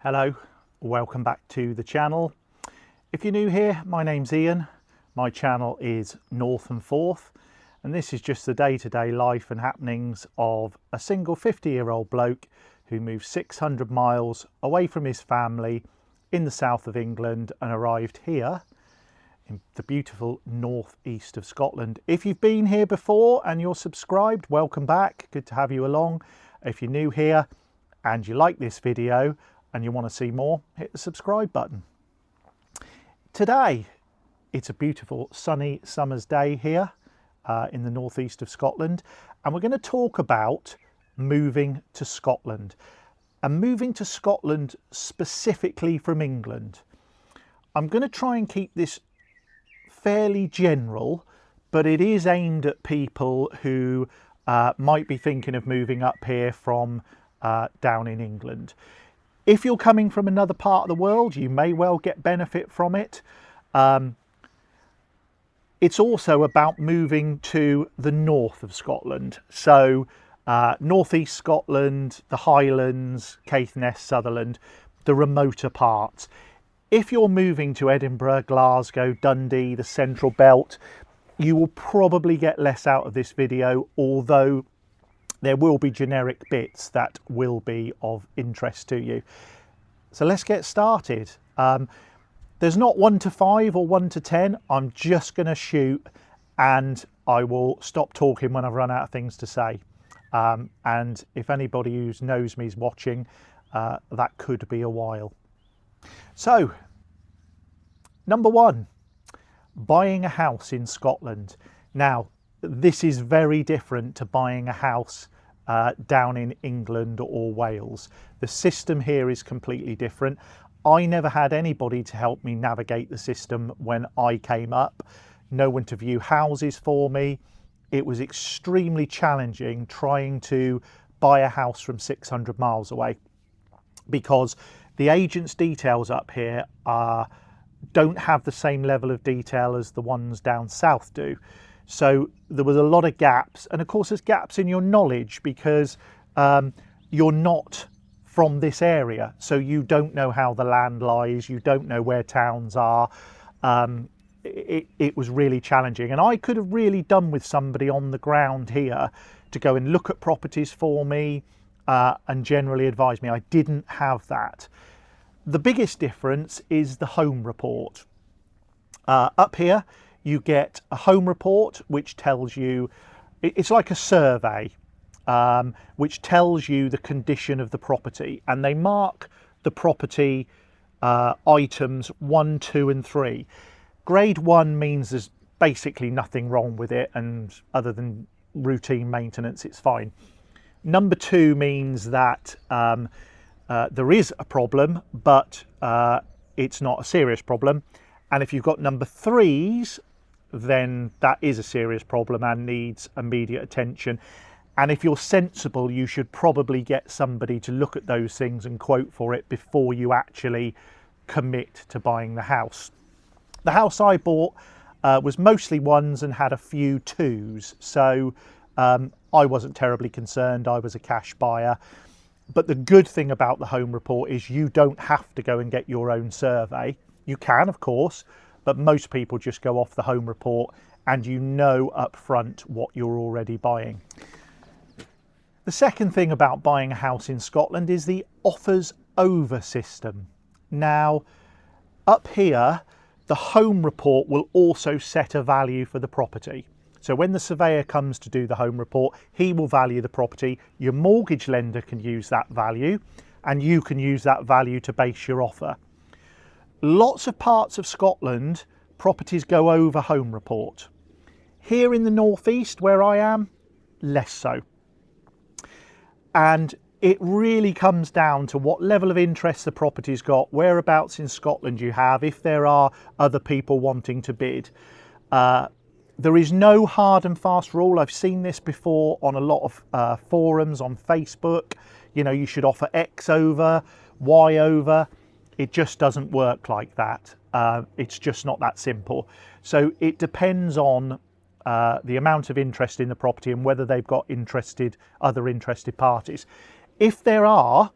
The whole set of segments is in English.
Hello, welcome back to the channel. If you're new here, my name's Ian. My channel is North and Forth, and this is just the day-to-day life and happenings of a single 50-year-old bloke who moved 600 miles away from his family in the south of England and arrived here in the beautiful northeast of Scotland. If you've been here before and you're subscribed, welcome back. Good to have you along. If you're new here and you like this video and you want to see more, hit the subscribe button. Today, it's a beautiful sunny summer's day here in the northeast of Scotland, and we're going to talk about moving to Scotland, and moving to Scotland specifically from England. I'm going to try and keep this fairly general, but it is aimed at people who might be thinking of moving up here from down in England. If you're coming from another part of the world, you may well get benefit from it. It's also about moving to the north of Scotland. So northeast Scotland, the Highlands, Caithness, Sutherland, the remoter parts. If you're moving to Edinburgh, Glasgow, Dundee, the Central Belt, you will probably get less out of this video, although there will be generic bits that will be of interest to you. So let's get started. There's not 1 to 5 or 1 to 10. I'm just going to shoot, and I will stop talking when I've run out of things to say. And if anybody who knows me is watching, that could be a while. So, number 1, buying a house in Scotland. Now, this is very different to buying a house down in England or Wales. The system here is completely different. I never had anybody to help me navigate the system when I came up. No one to view houses for me. It was extremely challenging trying to buy a house from 600 miles away, because the agent's details up here don't have the same level of detail as the ones down south do. So there was a lot of gaps, and of course there's gaps in your knowledge because you're not from this area, so you don't know how the land lies, you don't know where towns are. It was really challenging, and I could have really done with somebody on the ground here to go and look at properties for me and generally advise me. I didn't have that. The biggest difference is the home report. Up here you get a home report which tells you, it's like a survey, which tells you the condition of the property, and they mark the property items 1, 2 and 3. Grade 1 means there's basically nothing wrong with it, and other than routine maintenance it's fine. Number 2 means that there is a problem, but it's not a serious problem. And if you've got number 3s, then that is a serious problem and needs immediate attention. And if you're sensible, you should probably get somebody to look at those things and quote for it before you actually commit to buying the house. The house I bought was mostly 1s and had a few 2s, so I wasn't terribly concerned. I was a cash buyer. But the good thing about the home report is you don't have to go and get your own survey. You can, of course, but most people just go off the home report, and you know up front what you're already buying. The second thing about buying a house in Scotland is the offers over system. Now, up here, the home report will also set a value for the property. So when the surveyor comes to do the home report, he will value the property. Your mortgage lender can use that value, and you can use that value to base your offer. Lots of parts of Scotland, properties go over home report. Here in the northeast, where I am, less so. And it really comes down to what level of interest the property's got, whereabouts in Scotland you have, if there are other people wanting to bid. There is no hard and fast rule. I've seen this before on a lot of forums on Facebook. You know, you should offer X over, Y over. It just doesn't work like that. It's just not that simple. So it depends on the amount of interest in the property and whether they've got other interested parties. If there are,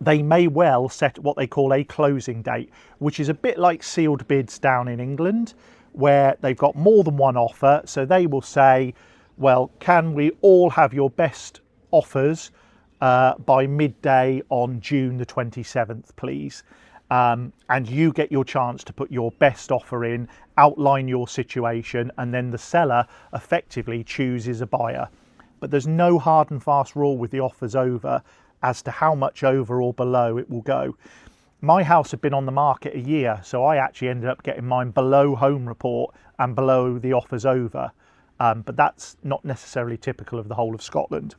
they may well set what they call a closing date, which is a bit like sealed bids down in England, where they've got more than one offer. So they will say, well, can we all have your best offers by midday on June the 27th, please? And you get your chance to put your best offer in, outline your situation, and then the seller effectively chooses a buyer. But there's no hard and fast rule with the offers over as to how much over or below it will go. My house had been on the market a year, so I actually ended up getting mine below home report and below the offers over. But that's not necessarily typical of the whole of Scotland.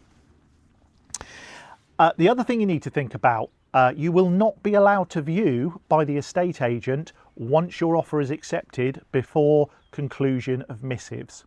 The other thing you need to think about, you will not be allowed to view by the estate agent once your offer is accepted before conclusion of missives.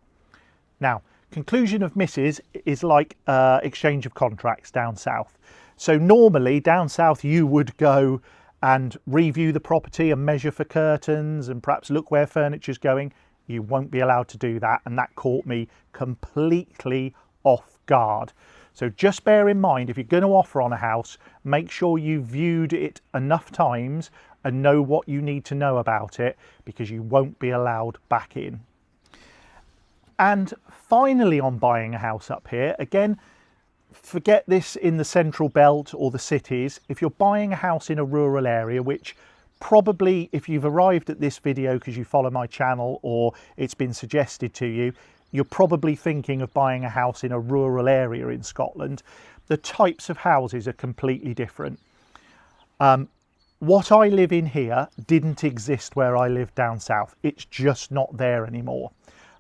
Now, conclusion of missives is like exchange of contracts down south. So normally down south you would go and review the property and measure for curtains and perhaps look where furniture's going. You won't be allowed to do that, and that caught me completely off guard. So just bear in mind, if you're going to offer on a house, make sure you viewed it enough times and know what you need to know about it, because you won't be allowed back in. And finally, on buying a house up here, again, forget this in the central belt or the cities. If you're buying a house in a rural area, which probably, if you've arrived at this video because you follow my channel or it's been suggested to you, you're probably thinking of buying a house in a rural area in Scotland. The types of houses are completely different. What I live in here didn't exist where I lived down south. It's just not there anymore.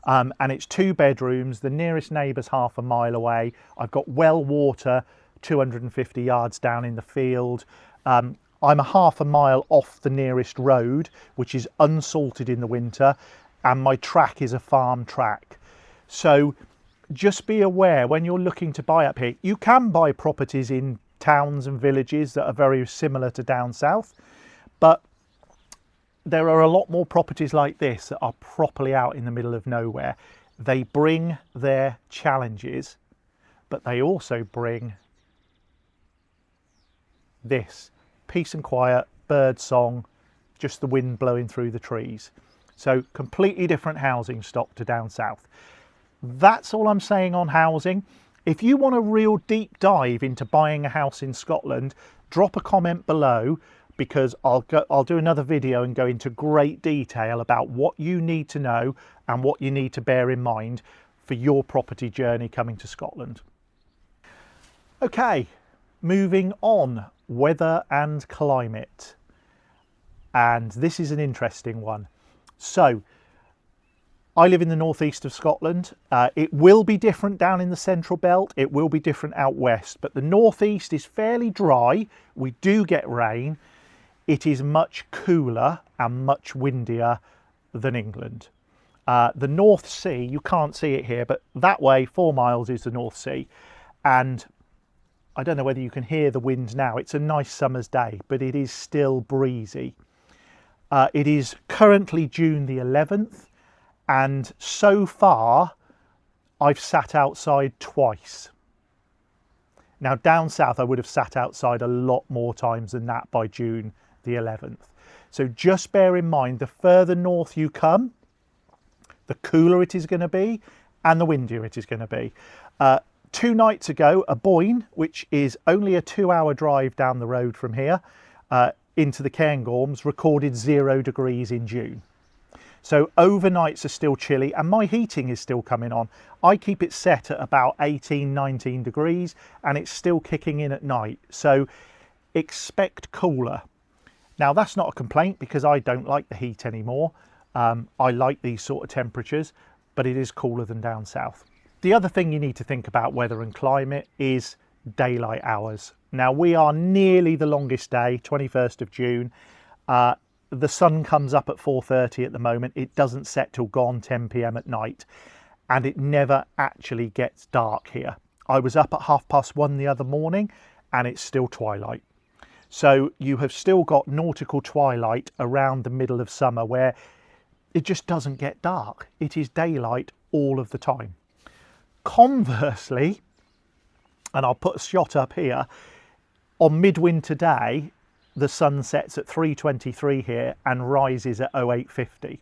And it's 2 bedrooms. The nearest neighbour's half a mile away. I've got well water 250 yards down in the field. I'm a half a mile off the nearest road, which is unsalted in the winter, and my track is a farm track. So just be aware when you're looking to buy up here, you can buy properties in towns and villages that are very similar to down south, but there are a lot more properties like this that are properly out in the middle of nowhere. They bring their challenges, but they also bring this: peace and quiet, bird song, just the wind blowing through the trees. So completely different housing stock to down south. That's all I'm saying on housing. If you want a real deep dive into buying a house in Scotland, drop a comment below, because I'll do another video and go into great detail about what you need to know and what you need to bear in mind for your property journey coming to Scotland. Okay, moving on, weather and climate. And this is an interesting one. So, I live in the northeast of Scotland. It will be different down in the central belt. It will be different out west, but the northeast is fairly dry. We do get rain. It is much cooler and much windier than England. The North Sea, you can't see it here, but that way 4 miles is the North Sea. And I don't know whether you can hear the wind now. It's a nice summer's day, but it is still breezy. It is currently June the 11th. And so far, I've sat outside twice. Now, down south, I would have sat outside a lot more times than that by June the 11th. So just bear in mind, the further north you come, the cooler it is going to be and the windier it is going to be. 2 nights ago, Aboyne, which is only a 2-hour drive down the road from here, into the Cairngorms, recorded 0 degrees in June. So overnights are still chilly, and my heating is still coming on. I keep it set at about 18, 19 degrees, and it's still kicking in at night. So expect cooler. Now, that's not a complaint, because I don't like the heat anymore. I like these sort of temperatures, but it is cooler than down south. The other thing you need to think about weather and climate is daylight hours. Now, we are nearly the longest day, 21st of June. The sun comes up at 4:30 at the moment. It doesn't set till gone 10 p.m. at night, and it never actually gets dark here. I was up at 1:30 the other morning, and it's still twilight. So you have still got nautical twilight around the middle of summer, where it just doesn't get dark. It is daylight all of the time. Conversely, and I'll put a shot up here, On midwinter day, the sun sets at 3:23 here and rises at 08:50.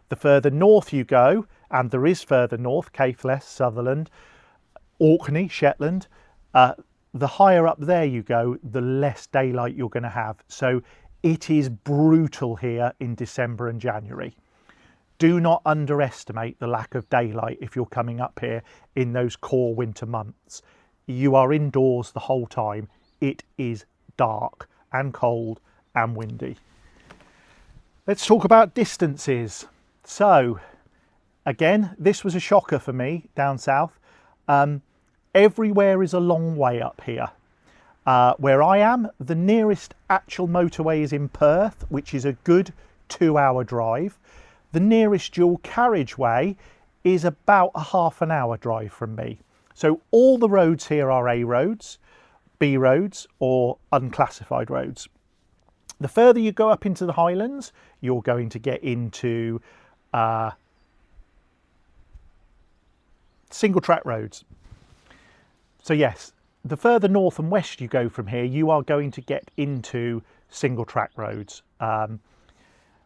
The further north you go, and there is further north, Caithness, Sutherland, Orkney, Shetland, the higher up there you go, the less daylight you're going to have. So it is brutal here in December and January. Do not underestimate the lack of daylight if you're coming up here in those core winter months. You are indoors the whole time. It is dark and cold and windy. Let's talk about distances. So again, this was a shocker for me down south. Everywhere is a long way up here. Where I am, the nearest actual motorway is in Perth, which is a good 2-hour drive. The nearest dual carriageway is about a half an hour drive from me. So all the roads here are A roads, B roads, or unclassified roads. The further you go up into the Highlands, you're going to get into single track roads. So yes, the further north and west you go from here, you are going to get into single track roads.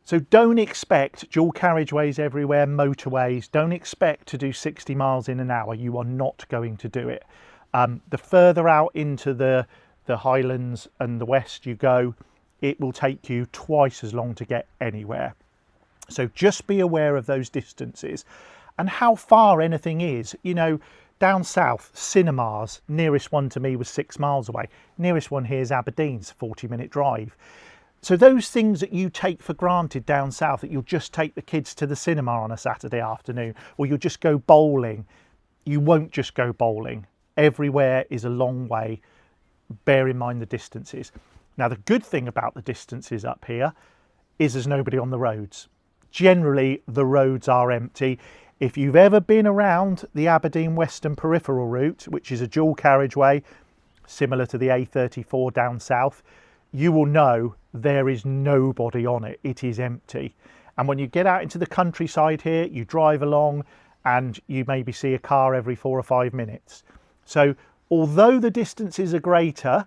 So don't expect dual carriageways everywhere, motorways. Don't expect to do 60 miles in an hour. You are not going to do it. The further out into the Highlands and the west you go, it will take you twice as long to get anywhere. So just be aware of those distances and how far anything is. You know, down south, cinemas, nearest one to me was 6 miles away. Nearest one here is Aberdeen's, 40-minute drive. So those things that you take for granted down south, that you'll just take the kids to the cinema on a Saturday afternoon, or you'll just go bowling, you won't just go bowling. Everywhere is a long way. Bear in mind the distances. Now, the good thing about the distances up here is there's nobody on the roads. Generally, the roads are empty. If you've ever been around the Aberdeen Western Peripheral route, which is a dual carriageway, similar to the A34 down south, you will know there is nobody on it. It is empty. And when you get out into the countryside here, you drive along and you maybe see a car every 4 or 5 minutes. So although the distances are greater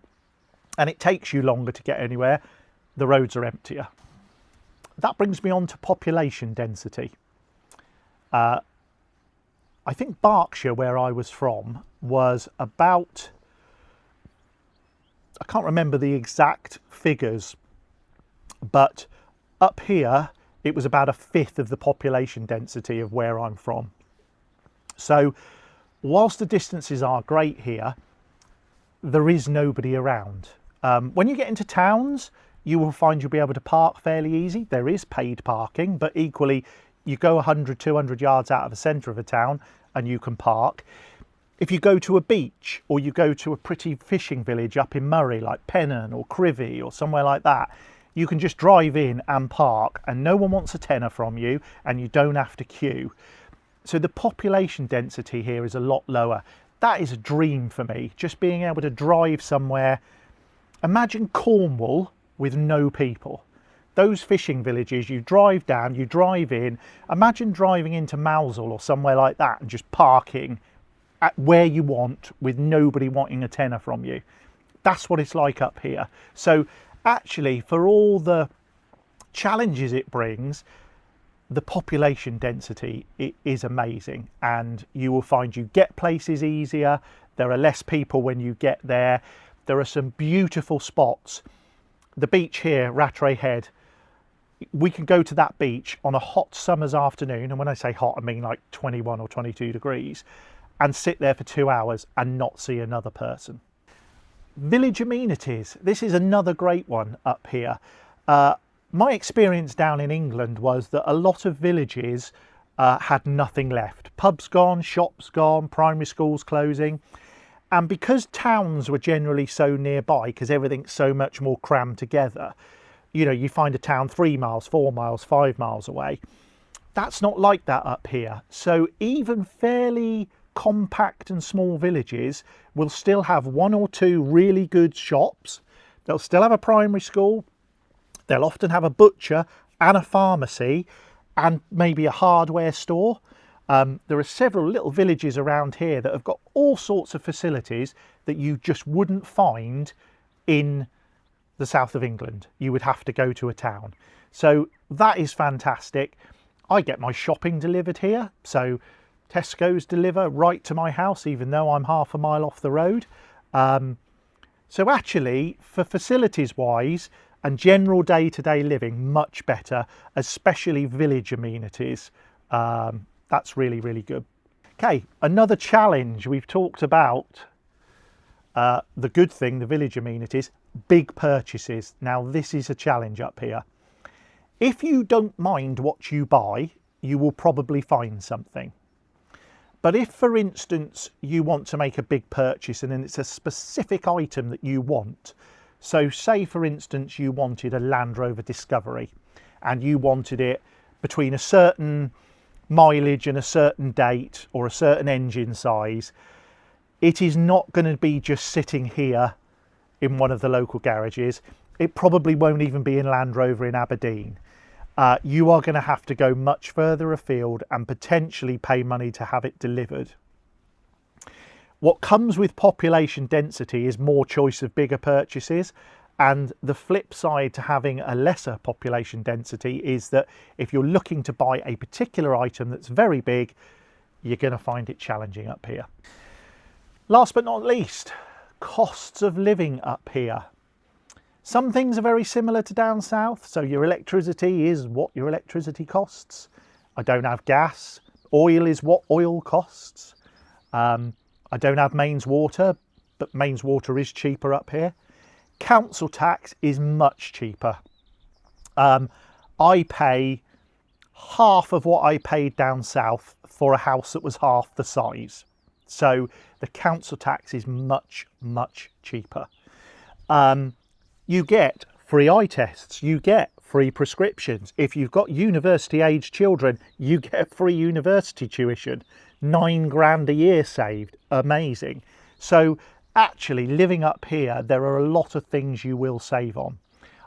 and it takes you longer to get anywhere, the roads are emptier. That brings me on to population density. I think Berkshire, where I was from, was about, I can't remember the exact figures, but up here it was about 1/5 of the population density of where I'm from. So whilst the distances are great here, there is nobody around. When you get into towns, you will find you'll be able to park fairly easy. There is paid parking, but equally you go 100, 200 yards out of the centre of a town and you can park. If you go to a beach or you go to a pretty fishing village up in Murray, like Pennon or Crivy or somewhere like that, you can just drive in and park and no one wants a tenner from you and you don't have to queue. So the population density here is a lot lower. That is a dream for me, just being able to drive somewhere. Imagine Cornwall with no people. Those fishing villages, you drive down, you drive in. Imagine driving into Mousehole or somewhere like that and just parking at where you want with nobody wanting a tenner from you. That's what it's like up here. So actually, for all the challenges it brings, the population density is amazing, and you will find you get places easier. There are less people when you get there. There are some beautiful spots. The beach here, Rattray Head, we can go to that beach on a hot summer's afternoon, and when I say hot, I mean like 21 or 22 degrees, and sit there for 2 hours and not see another person. Village amenities. This is another great one up here. My experience down in England was that a lot of villages had nothing left. Pubs gone, shops gone, primary schools closing. And because towns were generally so nearby, because everything's so much more crammed together, you know, you find a town 3 miles, 4 miles, 5 miles away. That's not like that up here. So even fairly compact and small villages will still have 1 or 2 really good shops. They'll still have a primary school. They'll often have a butcher and a pharmacy and maybe a hardware store. There are several little villages around here that have got all sorts of facilities that you just wouldn't find in the south of England. You would have to go to a town. So that is fantastic. I get my shopping delivered here. So Tesco's deliver right to my house, even though I'm half a mile off the road. So actually, for facilities wise and general day-to-day living, much better, especially village amenities. That's really, really good. Okay, another challenge. We've talked about the good thing, the village amenities, big purchases. Now this is a challenge up here. If you don't mind what you buy, you will probably find something. But if, for instance, you want to make a big purchase and then it's a specific item that you want, so say for instance you wanted a Land Rover Discovery and you wanted it between a certain mileage and a certain date or a certain engine size, it is not going to be just sitting here in one of the local garages. It probably won't even be in Land Rover in Aberdeen. You are going to have to go much further afield and potentially pay money to have it delivered. What comes with population density is more choice of bigger purchases, and the flip side to having a lesser population density is that if you're looking to buy a particular item that's very big, you're going to find it challenging up here. Last but not least, costs of living up here. Some things are very similar to down south. So your electricity is what your electricity costs. I don't have gas. Oil is what oil costs. I don't have mains water, but mains water is cheaper up here. Council tax is much cheaper. I pay half of what I paid down south for a house that was half the size. So the council tax is much, much cheaper. You get free eye tests, you get free prescriptions. If you've got university age children, you get free university tuition. 9 grand a year saved, amazing. So actually living up here, there are a lot of things you will save on.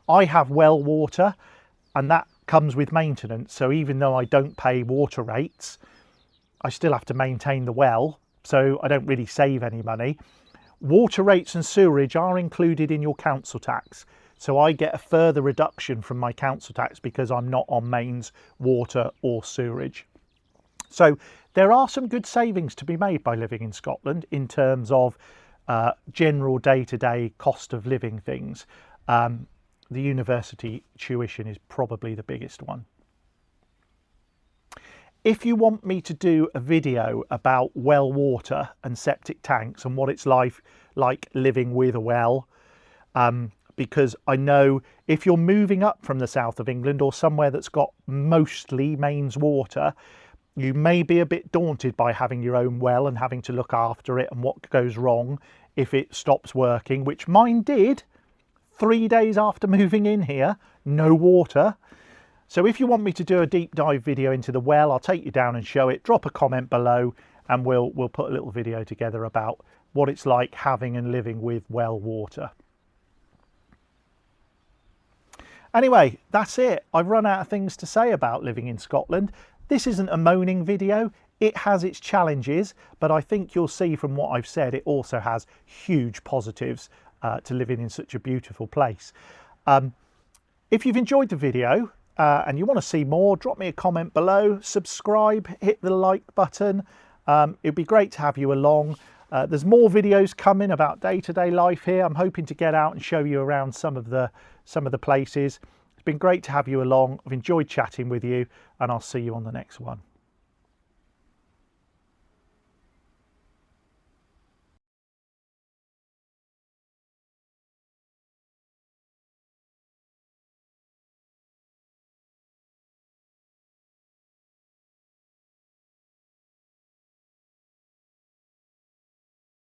I have well water and that comes with maintenance. So even though I don't pay water rates, I still have to maintain the well. So I don't really save any money. Water rates and sewerage are included in your council tax. So I get a further reduction from my council tax because I'm not on mains, water or sewerage. So there are some good savings to be made by living in Scotland in terms of general day-to-day cost of living things. The university tuition is probably the biggest one. If you want me to do a video about well water and septic tanks and what it's like living with a well, because I know if you're moving up from the south of England or somewhere that's got mostly mains water, you may be a bit daunted by having your own well and having to look after it and what goes wrong if it stops working, which mine did 3 days after moving in here, no water. So if you want me to do a deep dive video into the well, I'll take you down and show it. Drop a comment below and we'll put a little video together about what it's like having and living with well water. Anyway, that's it. I've run out of things to say about living in Scotland. This isn't a moaning video. It has its challenges, but I think you'll see from what I've said, it also has huge positives to living in such a beautiful place. If you've enjoyed the video, and you want to see more, drop me a comment below, subscribe, hit the like button. It'd be great to have you along. There's more videos coming about day-to-day life here. I'm hoping to get out and show you around some of the places. It's been great to have you along. I've enjoyed chatting with you and I'll see you on the next one.